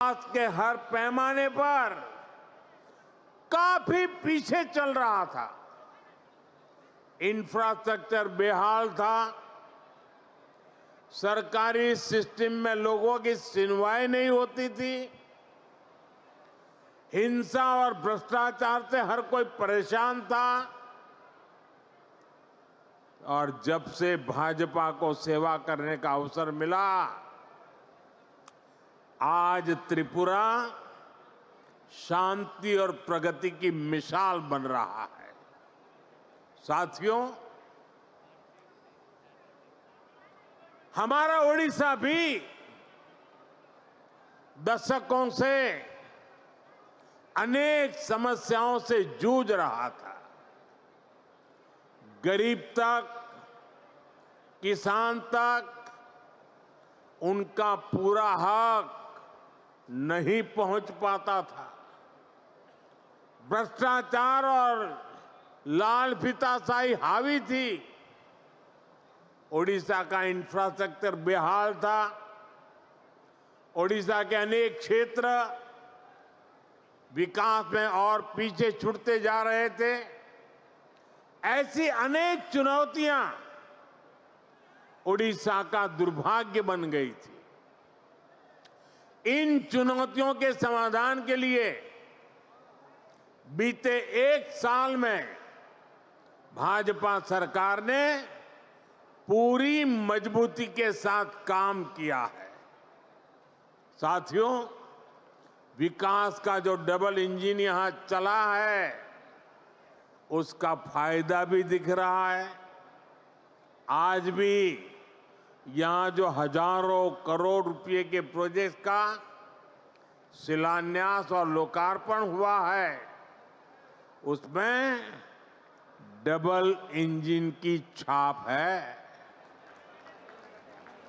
आज के हर पैमाने पर काफी पीछे चल रहा था। इंफ्रास्ट्रक्चर बेहाल था, सरकारी सिस्टम में लोगों की सुनवाई नहीं होती थी, हिंसा और भ्रष्टाचार से हर कोई परेशान था। और जब से भाजपा को सेवा करने का अवसर मिला, आज त्रिपुरा शांति और प्रगति की मिसाल बन रहा है। साथियों, हमारा ओडिशा भी दशकों से अनेक समस्याओं से जूझ रहा था। गरीब तक, किसान तक उनका पूरा हक नहीं पहुंच पाता था। भ्रष्टाचार और लाल फीताशाही हावी थी। ओडिशा का इंफ्रास्ट्रक्चर बेहाल था। ओडिशा के अनेक क्षेत्र विकास में और पीछे छूटते जा रहे थे। ऐसी अनेक चुनौतियां ओडिशा का दुर्भाग्य बन गई थी। इन चुनौतियों के समाधान के लिए बीते एक साल में भाजपा सरकार ने पूरी मजबूती के साथ काम किया है। साथियों, विकास का जो डबल इंजन यहां चला है, उसका फायदा भी दिख रहा है। आज भी यहां जो हजारों करोड़ रुपए के प्रोजेक्ट का शिलान्यास और लोकार्पण हुआ है, उसमें डबल इंजन की छाप है।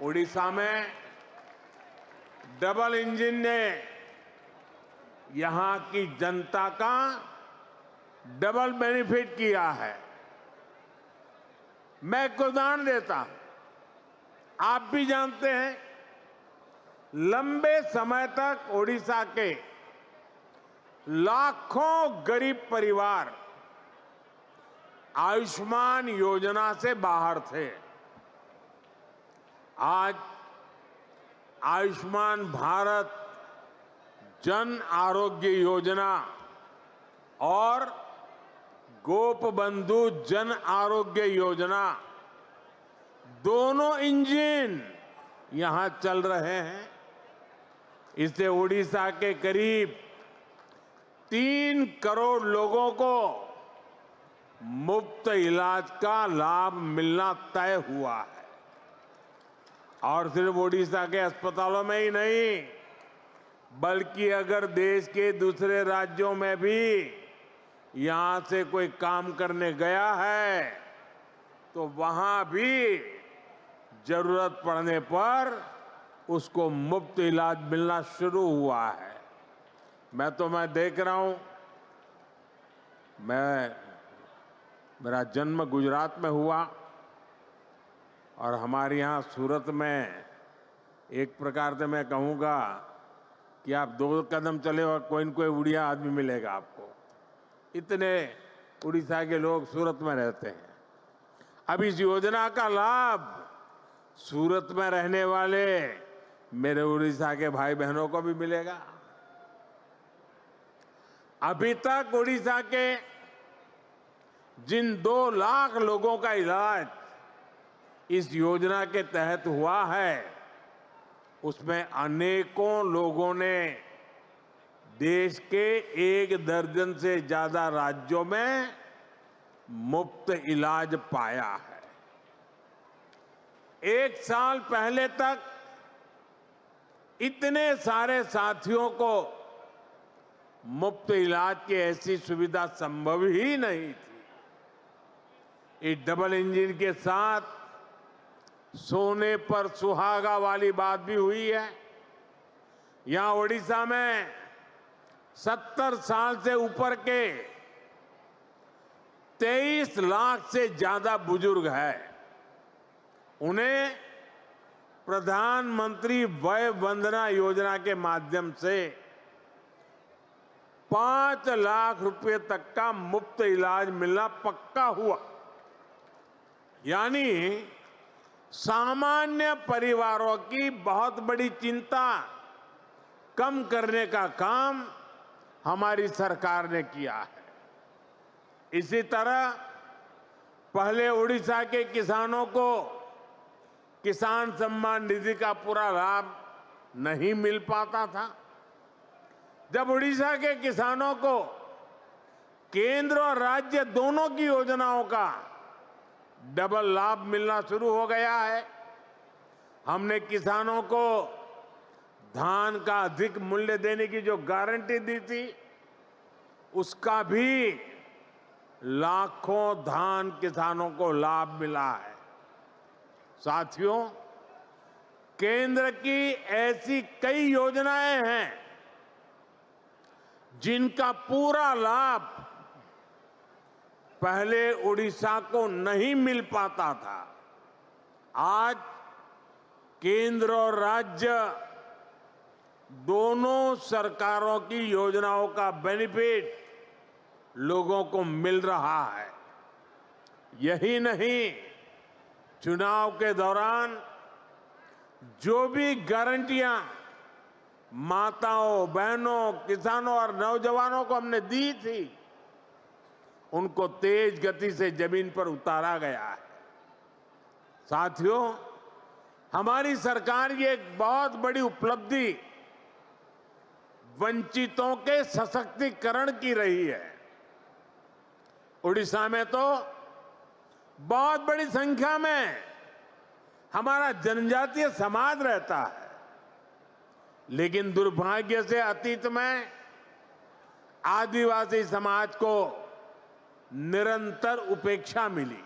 ओडिशा में डबल इंजन ने यहां की जनता का डबल बेनिफिट किया है। मैं एक उदाहरण देता हूं। आप भी जानते हैं, लंबे समय तक ओडिशा के लाखों गरीब परिवार आयुष्मान योजना से बाहर थे। आज आयुष्मान भारत जन आरोग्य योजना और गोपबंधु जन आरोग्य योजना, दोनों इंजन यहां चल रहे हैं। इससे ओडिशा के करीब 3 करोड़ लोगों को मुफ्त इलाज का लाभ मिलना तय हुआ है। और सिर्फ ओडिशा के अस्पतालों में ही नहीं, बल्कि अगर देश के दूसरे राज्यों में भी यहां से कोई काम करने गया है, तो वहां भी जरूरत पड़ने पर उसको मुफ्त इलाज मिलना शुरू हुआ है। मैं देख रहा हूं, मेरा जन्म गुजरात में हुआ और हमारे यहाँ सूरत में एक प्रकार से मैं कहूँगा कि आप 2 कदम चले और कोई न कोई उड़िया आदमी मिलेगा आपको। इतने उड़ीसा के लोग सूरत में रहते हैं। अब इस योजना का लाभ सूरत में रहने वाले मेरे उड़ीसा के भाई बहनों को भी मिलेगा। अभी तक उड़ीसा के जिन 2 लाख लोगों का इलाज इस योजना के तहत हुआ है, उसमें अनेकों लोगों ने देश के 1 दर्जन से ज्यादा राज्यों में मुफ्त इलाज पाया है। 1 साल पहले तक इतने सारे साथियों को मुफ्त इलाज की ऐसी सुविधा संभव ही नहीं थी। इस डबल इंजन के साथ सोने पर सुहागा वाली बात भी हुई है। यहां ओडिशा में 70 साल से ऊपर के 23 लाख से ज्यादा बुजुर्ग हैं। उन्हें प्रधानमंत्री वय वंदना योजना के माध्यम से 5 लाख रुपए तक का मुफ्त इलाज मिलना पक्का हुआ। यानी सामान्य परिवारों की बहुत बड़ी चिंता कम करने का काम हमारी सरकार ने किया है। इसी तरह पहले उड़ीसा के किसानों को किसान सम्मान निधि का पूरा लाभ नहीं मिल पाता था। जब उड़ीसा के किसानों को केंद्र और राज्य दोनों की योजनाओं का डबल लाभ मिलना शुरू हो गया है। हमने किसानों को धान का अधिक मूल्य देने की जो गारंटी दी थी, उसका भी लाखों धान किसानों को लाभ मिला है। साथियों, केंद्र की ऐसी कई योजनाएं हैं जिनका पूरा लाभ पहले उड़ीसा को नहीं मिल पाता था। आज केंद्र और राज्य दोनों सरकारों की योजनाओं का बेनिफिट लोगों को मिल रहा है। यही नहीं, चुनाव के दौरान जो भी गारंटियां माताओं, बहनों, किसानों और नौजवानों को हमने दी थी, उनको तेज गति से जमीन पर उतारा गया है। साथियों, हमारी सरकार की एक बहुत बड़ी उपलब्धि वंचितों के सशक्तिकरण की रही है। उड़ीसा में तो बहुत बड़ी संख्या में हमारा जनजातीय समाज रहता है, लेकिन दुर्भाग्य से अतीत में आदिवासी समाज को निरंतर उपेक्षा मिली।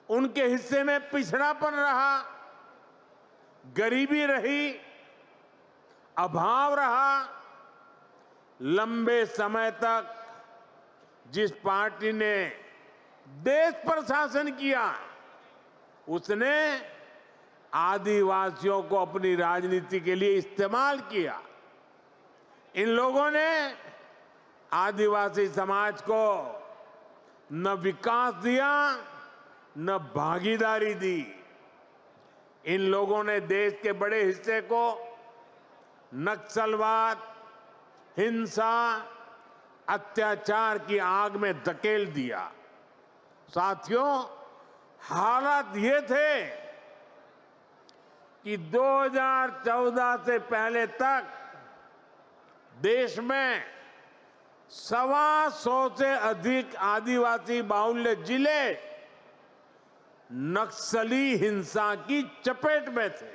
उनके हिस्से में पिछड़ापन रहा, गरीबी रही, अभाव रहा। लंबे समय तक जिस पार्टी ने देश पर शासन किया, उसने आदिवासियों को अपनी राजनीति के लिए इस्तेमाल किया। इन लोगों ने आदिवासी समाज को न विकास दिया, न भागीदारी दी। इन लोगों ने देश के बड़े हिस्से को नक्सलवाद, हिंसा, अत्याचार की आग में धकेल दिया। साथियों, हालात ये थे कि 2014 से पहले तक देश में 125 से अधिक आदिवासी बाहुल्य जिले नक्सली हिंसा की चपेट में थे।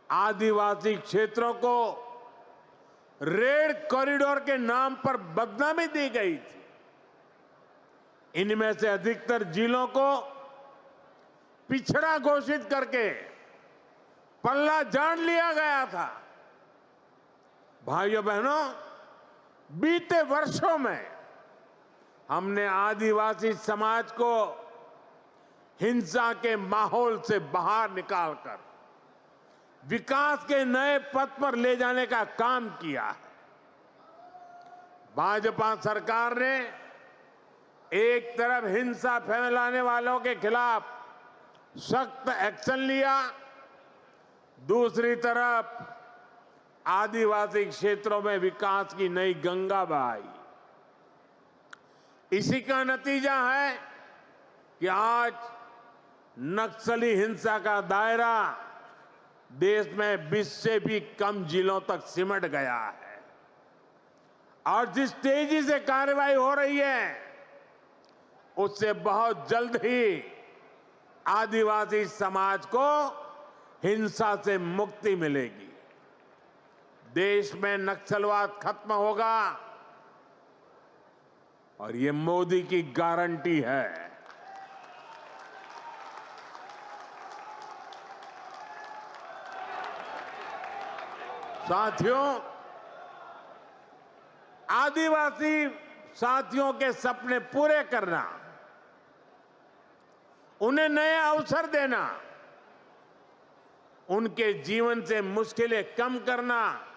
आदिवासी क्षेत्रों को रेड कॉरिडोर के नाम पर बदनामी दी गई थी। इनमें से अधिकतर जिलों को पिछड़ा घोषित करके पल्ला झाड़ लिया गया था। भाइयों बहनों, बीते वर्षों में हमने आदिवासी समाज को हिंसा के माहौल से बाहर निकालकर विकास के नए पथ पर ले जाने का काम किया है। भाजपा सरकार ने एक तरफ हिंसा फैलाने वालों के खिलाफ सख्त एक्शन लिया, दूसरी तरफ आदिवासी क्षेत्रों में विकास की नई गंगा बहाई। इसी का नतीजा है कि आज नक्सली हिंसा का दायरा देश में 20 से भी कम जिलों तक सिमट गया है। और जिस तेजी से कार्रवाई हो रही है, उससे बहुत जल्द ही आदिवासी समाज को हिंसा से मुक्ति मिलेगी। देश में नक्सलवाद खत्म होगा और ये मोदी की गारंटी है। साथियों, आदिवासी साथियों के सपने पूरे करना, उन्हें नए अवसर देना, उनके जीवन से मुश्किलें कम करना